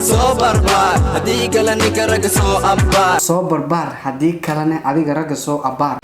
soo barbaar haddii kalena ragga soo abbaar soo barbaar haddii kalena adiga ragga soo abbaar.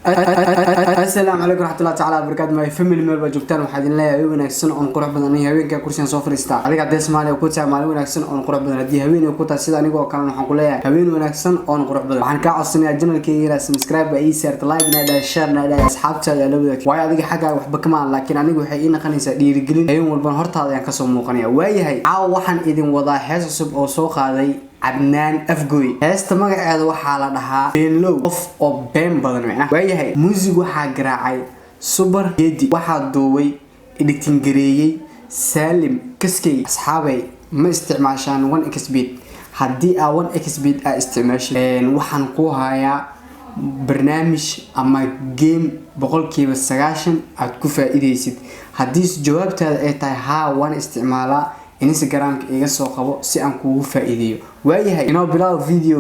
السلام عليكم ورحمة الله تعالى وبركاته. ما يفهم المال بجوكتان وحد الله يهوي نكسن أن قرب بدني هوين ككرسي صفر استا. عليك عدس مالي وكوتا مالي ونكسن أن قرب بدني دي هوين وكوتا سيدا نيجو كان نحقولها هوين ونكسن أن قرب بدني. عن كعصني الجنة كيرا سبسكرايب بأي سيرت لايك نادا شير نادا أصحاب تاعي لودك. ويا هذيك حاجة وحب كمان لكن أنا نيجو حقيقة خلينا دير جلين هيوم والبنهرت هذا ينقسم مقنية. ويا هاي عاو وحن إذن وضع حاسب أو سوق هذا عدنان أفجوي هست مجا هذا وحالة لها بين لو أو بين بدن معنا. ويا هاي موسيقى حاجة عاي سوبر جدي واحد دوي اللي تنجريه سالم كسكي أصحابي ما استعماشان 1 إكس بيت هدي 1 إكس بيت استعماش وحنقوها يا برنامج أما جيم بقول كيف السجاشن أتكفى إيديسيد هديس جوابتها إيه ها 1 استعمالها إنستغرام إيجا سو قبو سي أن كوgu faa'iideeyo waayahay inoo bilaw video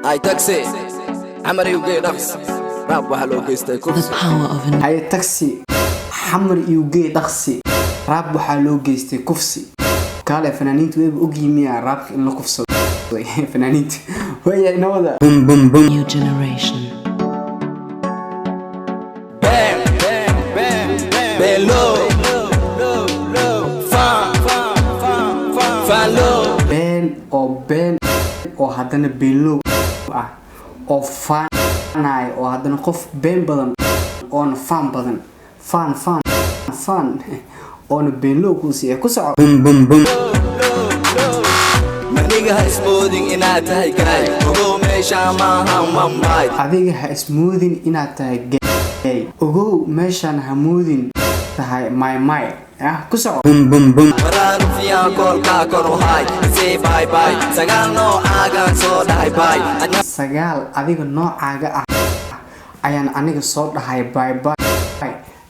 ay taxi amari ugu dhaqs rab waxa loo geystay kufsi ay taxi xamar ugu dhaqsi rab waxa loo geystay kufsi kale fanaaniintu way og yimiya rab in la kufsado fanaaniintu waayahay inooda new generation bam bam bam bello بين أو هذانا بيلو أو فاناي أو هذانا قف بين بدن أو فان بدن فان أو بيلو كوسي كوسع منيجها اسمودين إنها تهجاي وجو ماشى معها مماي هذيجها اسمودين إنها تهجاي وجو ماشى همودين تهاي ماي كوسع مرار فيها كل كاكر وهاي سي باي باي سجال نوع عاجا صوت هاي باي سجال أديك نوع عاجا أيان أنيك صوت هاي باي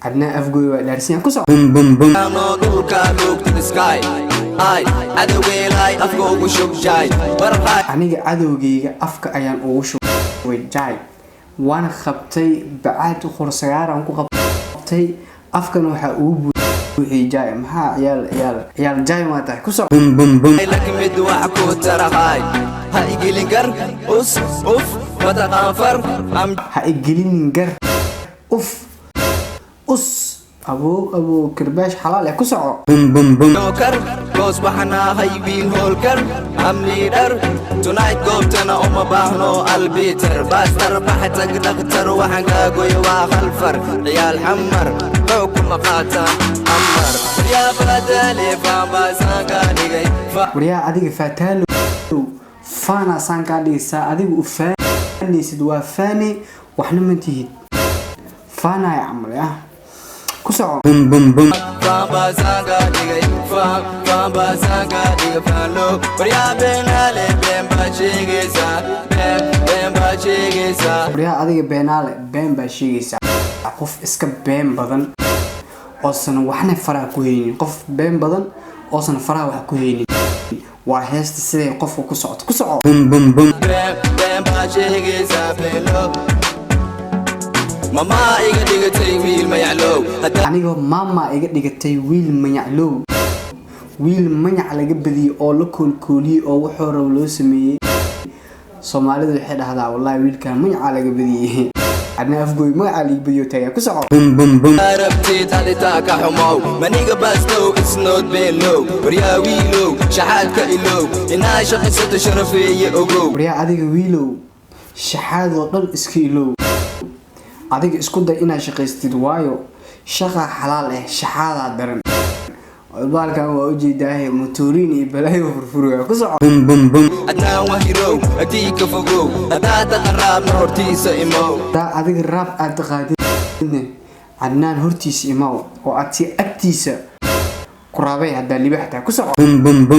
عدنا أفجوي ودارسين كوسع أنا دول كالوك تسكاي هاي أدوي لاي أفجو وشوك جاي برهاي أنيك أدوجي أفك أيان وشوك جاي وأنا خبتي بعد خرسيارة أنكو خبتي أفكن وحقوب جاي محا عيال جاي ما تحكي كسر لك مدوع كوتر هاي هايجلينجر أوف وتغافر هايجلينجر أوف أبو كرباش حلال يا كسر نوكر جوز بحنا هايبين هولكر أم ليدر تونايت قوبتنا أم باهنو البيتر باستر بحتك دكتر وحنقا قوي وخلفر عيال حمر حكم قاتا أمر يا فتالي فاما سانقاني وريا أديك فتالو فانا سانقاني سا أديك وفاني سدوا فاني وحنا منتهي فانا يا عمري كسر فاما سانقاني فاما سانقاني فالو وريا بينالي بين باشيغيسا بين باشيغيسا وريا أديك بينالي بين باشيغيسا قف اسك بين بدن أصلا وحنا فرق كويني قف بين بدن أصلا فرق وح كويني وهست السيد قف كسعة بين باشيغيسا بيلو ماما إيجا ديجتي ويل ما يعلو أنا جو ماما إيجا ديجتي ويل ما يعلو ويل ما يعلى جبدي أو لكل كولي أو وحور ولو سمي Soomaalida waxay dhahdaa wallahi wiilkan ma yaala gabadii adna afgoy ma yaala gabadii taaya ku soco arabti talita ka xumow maniga basto it's not below wariya wiilow shaxaadka ilow inaa shaqisada sharafeeye ogow wariya adiga wiilow shaxaad oo dhan iska ilow adiga isku day inaa shaqaystid waayo shaqa xalaal ah shaxaada daran بالكان وأوجده موتورين بلاي وفرفروا كسر أنا وهيرو أديك فوقو أدا تقرب هرتيس إمو دا أديك الراب أتقادين عدنان هرتيس إمو وأتي أكتيس قرابي هذا اللي بحته كسر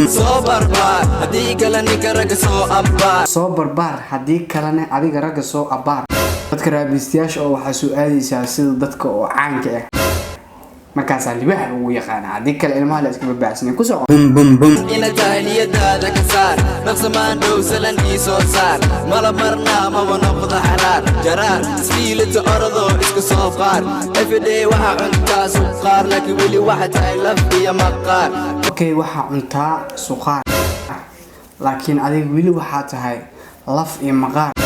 صبر بار أديك لني كرجسو أبار صبر بار هديك لني أديك رجسو أبار تذكر بيستياش أو حسو آدي ساسيل دتك أو عنك markaas aan libax ugu yaqaan hadii kale ilmaha la iska babacsan ku soo ina tahliyada ka saar nafsamaan dhow salan iso saar mala marna ma wanqada xaraar jaraar isfiilta arado iska soo qaar everyday waxa cuntaas qaar laakiin wali waxa tahay laf iyo maqaar okay waxa cuntaa suqaar laakiin adiga wili waxa tahay laf iyo maqaar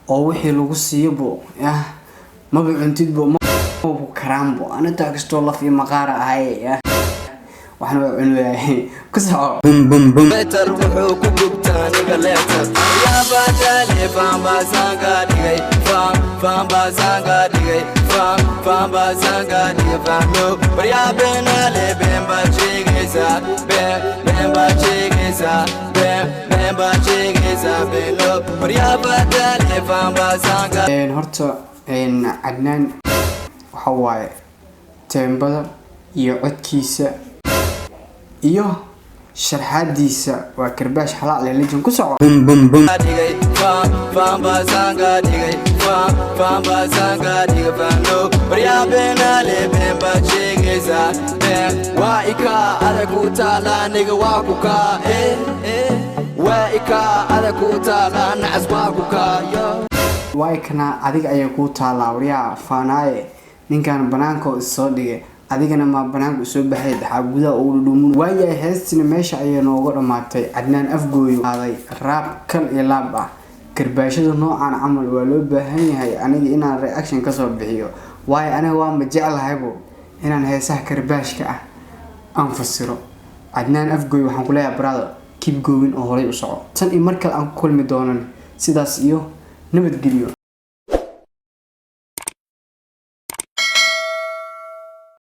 oo wixii lagu siiyo maba cuntid bo ma karambo ana taagisto laf iyo maqaar ahay waxna cunayaa ku soo bum better wuxuu ku gubtaa niga leetar ya badale famba sanga digay famba sanga digay famba sanga digay famo bariya benale bemba chigesa bemba chigesa bemba chigesa belo bariya badale famba sanga horta Adnaan waxa waaye teembada iyo codkiisa iyo sharxadiisa waa karbaash xalaal leeyahay ku soco bum digay famba sanga digay famba sanga digay famo bariya benale bemba chigesa wa ika adaku taala niga wa ku ka wa ika adaku taala nacas wa ku ka way kana adiga ayaa ku taala wariya faanaaye ninkan banaanka soo dhigay adigana ma banaanka soo baxay dhaxa gudaha oo dhuumun waayay heestina meesha ay nooga dhamaatay Adnaan afgooyo qaaday raab kal iyo laab ah karbaashada noocan camal waa loo baahan yahay aniga inaan reaction ka soo bixiyo waay aniga waan ma jeclahaybo inaan heesaha karbaashka ah aan fasiro Adnaan afgooyo waxaan ku leeyahay brother keep going oo horay u soco tan in markale aan ku kulmi doonan sidaas iyo nabadgelyo